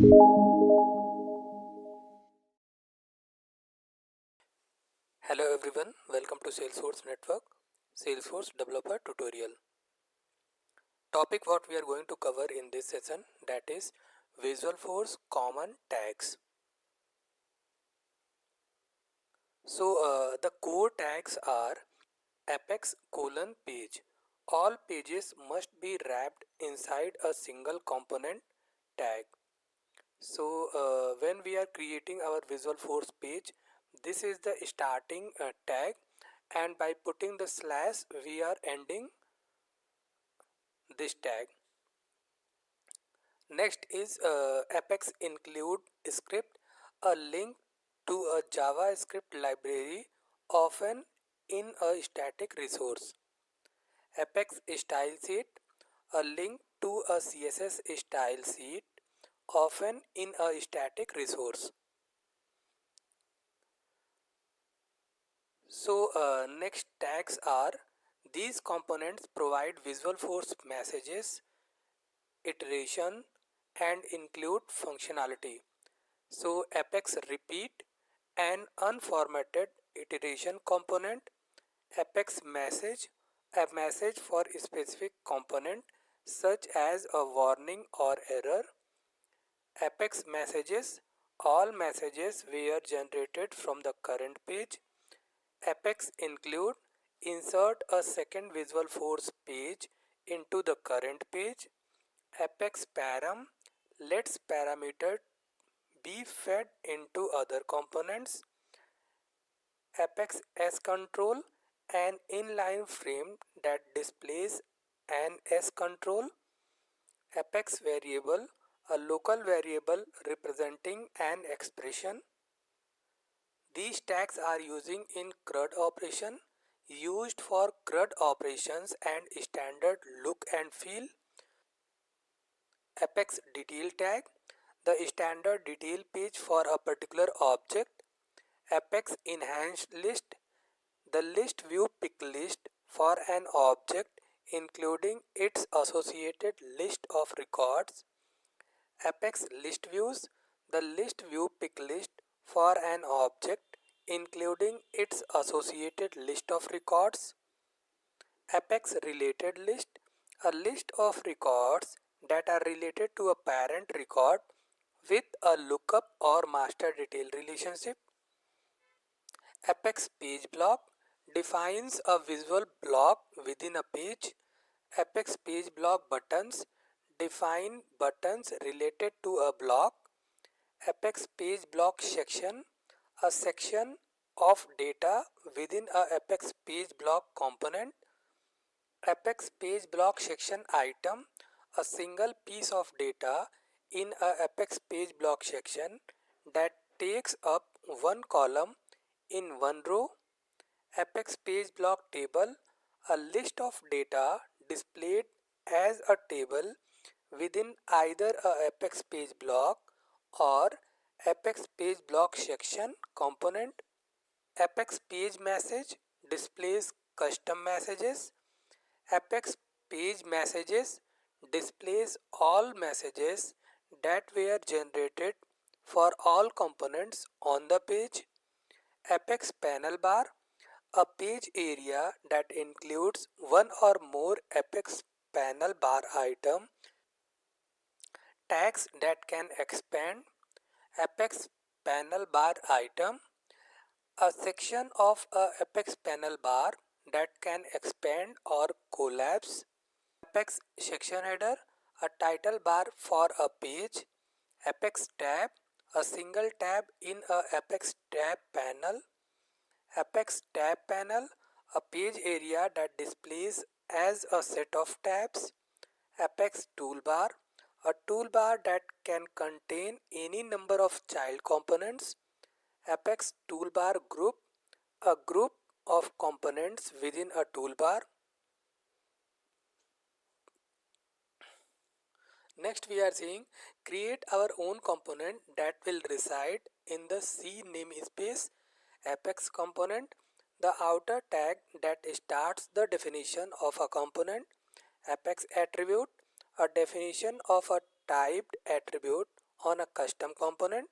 Hello everyone, welcome to Salesforce Network, Salesforce Developer Tutorial. Topic what we are going to cover in this session, that is Visualforce common tags. The core tags are apex colon page. All pages must be wrapped inside a single component tag. When we are creating our Visualforce page, this is the starting tag, and by putting the slash we are ending this tag. Next is apex include script, a link to a JavaScript library, often in a static resource. Apex style sheet, a link to a CSS style sheet, often in a static resource. Next tags are, these components provide Visualforce messages, iteration, and include functionality. So apex repeat, an unformatted iteration component. Apex message, a message for a specific component such as a warning or error. Apex messages, all messages were generated from the current page. Apex include, insert a second Visualforce page into the current page. Apex param, lets parameter be fed into other components. Apex S control, an inline frame that displays an S control. Apex variable, a local variable representing an expression. These tags are using in CRUD operation, used for CRUD operations and standard look and feel. Apex detail tag, the standard detail page for a particular object. Apex enhanced list, the list view pick list for an object including its associated list of records. Apex list views, the list view pick list for an object including its associated list of records. Apex related list, a list of records that are related to a parent record with a lookup or master detail relationship. Apex page block defines a visual block within a page. Apex page block buttons define buttons related to a block. Apex page block section, a section of data within a Apex page block component. Apex page block section item, a single piece of data in a Apex page block section that takes up one column in one row. Apex page block table, a list of data displayed as a table within either a Apex page block or Apex page block section component. Apex page message displays custom messages. Apex page messages displays all messages that were generated for all components on the page. Apex panel bar, a page area that includes one or more Apex panel bar item. Tags that can expand. Apex panel bar item, a section of a Apex panel bar that can expand or collapse. Apex section header, a title bar for a page. Apex tab, a single tab in a Apex tab panel. Apex tab panel, a page area that displays as a set of tabs. Apex toolbar, a toolbar that can contain any number of child components. Apex toolbar group, a group of components within a toolbar. Next we are seeing, create our own component that will reside in the C namespace. Apex component, the outer tag that starts the definition of a component. Apex attribute, a definition of a typed attribute on a custom component.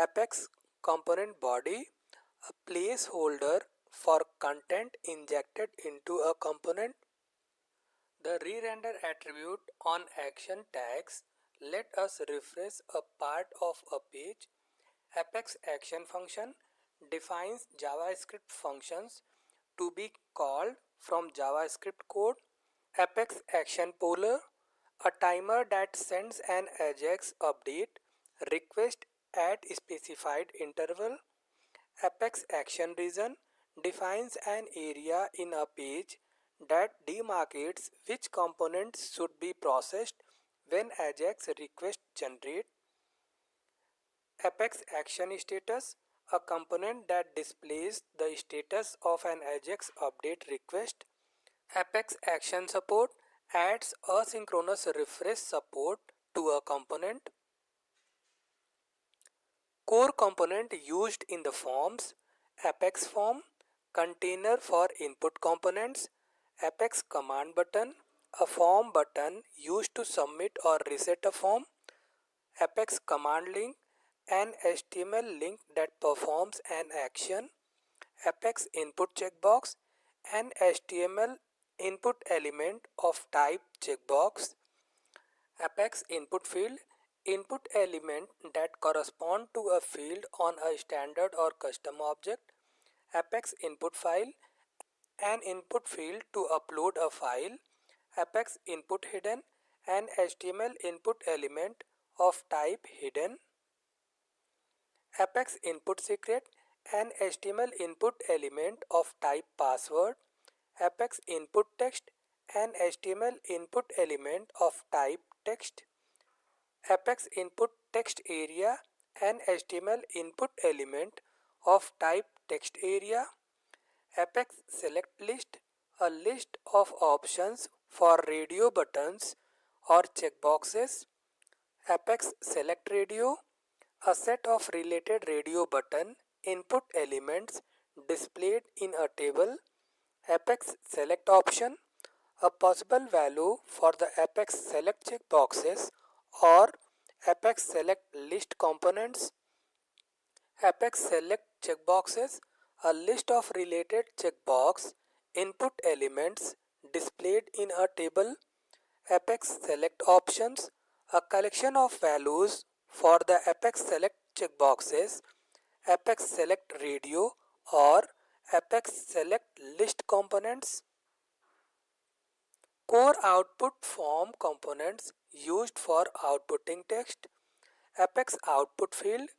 Apex component body, a placeholder for content injected into a component. The re-render attribute on action tags let us refresh a part of a page. Apex action function defines JavaScript functions to be called from JavaScript code. Apex action poller, a timer that sends an Ajax update request at specified interval. Apex action region defines an area in a page that demarcates which components should be processed when Ajax request generate. Apex action status, a component that displays the status of an Ajax update request. Apex action support adds asynchronous refresh support to a component. Core component used in the forms: Apex form, container for input components, Apex command button, a form button used to submit or reset a form, Apex command link, an HTML link that performs an action, Apex input checkbox, an HTML input element of type checkbox, Apex input field, input element that correspond to a field on a standard or custom object, Apex input file, an input field to upload a file, Apex input hidden, an HTML input element of type hidden, Apex input secret, an HTML input element of type password, Apex input text, an HTML input element of type text, Apex input text area, an HTML input element of type text area, Apex select list, a list of options for radio buttons or checkboxes, Apex select radio, a set of related radio button input elements displayed in a table, Apex select option, a possible value for the Apex select checkboxes or Apex select list components, Apex select checkboxes, a list of related checkbox input elements displayed in a table, Apex select options, a collection of values for the Apex select checkboxes, Apex select radio or Apex select list components. Core output form components used for outputting text. Apex output field,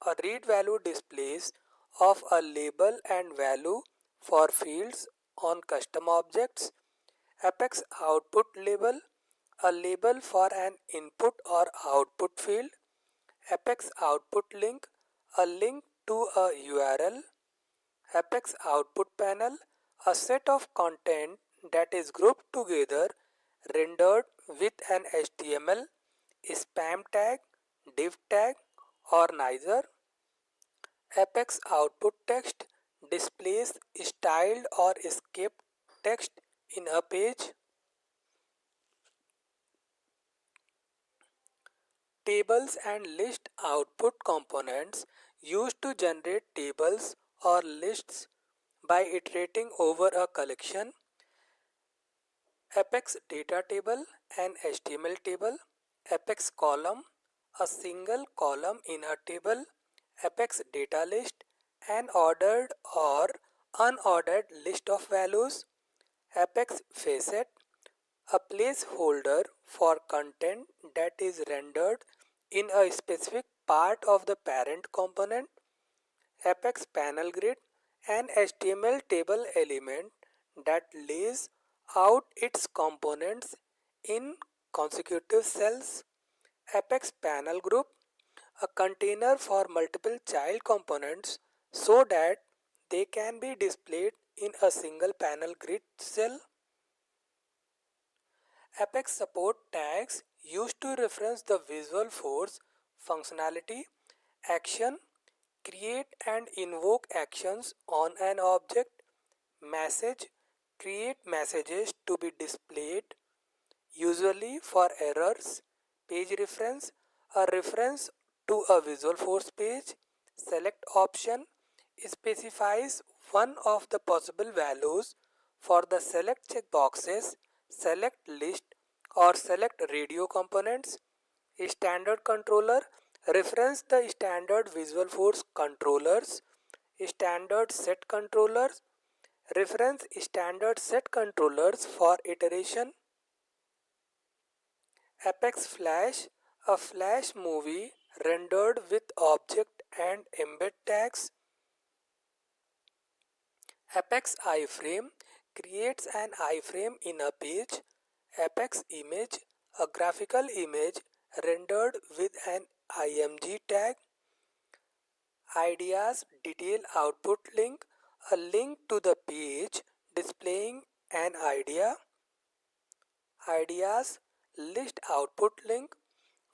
a read value displays of a label and value for fields on custom objects. Apex output label, a label for an input or output field. Apex output link, a link to a URL. Apex output panel, a set of content that is grouped together, rendered with an HTML, spam tag, div tag, or neither. Apex output text displays styled or skipped text in a page. Tables and list output components used to generate tables or lists by iterating over a collection. Apex data table, an HTML table. Apex column, a single column in a table. Apex data list, an ordered or unordered list of values. Apex facet, a placeholder for content that is rendered in a specific part of the parent component. Apex panel grid, an HTML table element that lays out its components in consecutive cells. Apex panel group, a container for multiple child components so that they can be displayed in a single panel grid cell. Apex support tags used to reference the visual force functionality, action, create and invoke actions on an object, message, create messages to be displayed, usually for errors, page reference, A reference to a Visualforce page. Select option specifies one of the possible values for the select checkboxes, select list or select radio components. Standard controller reference the standard Visualforce controllers. Standard set controllers reference standard set controllers for iteration. Apex Flash, a Flash movie rendered with object and embed tags. Apex iframe creates an iframe in a page. Apex image, a graphical image rendered with an img tag. Ideas detail output link, a link to the page displaying an idea. Ideas list output link,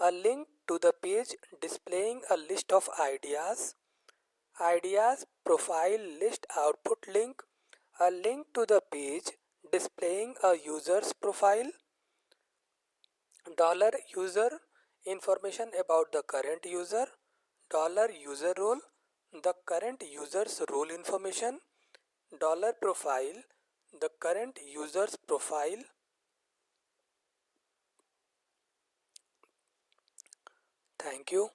a link to the page displaying a list of ideas. Ideas profile list output link, a link to the page displaying a user's profile. $user information about the current user. $user role the current user's role information. $profile the current user's profile. Thank you.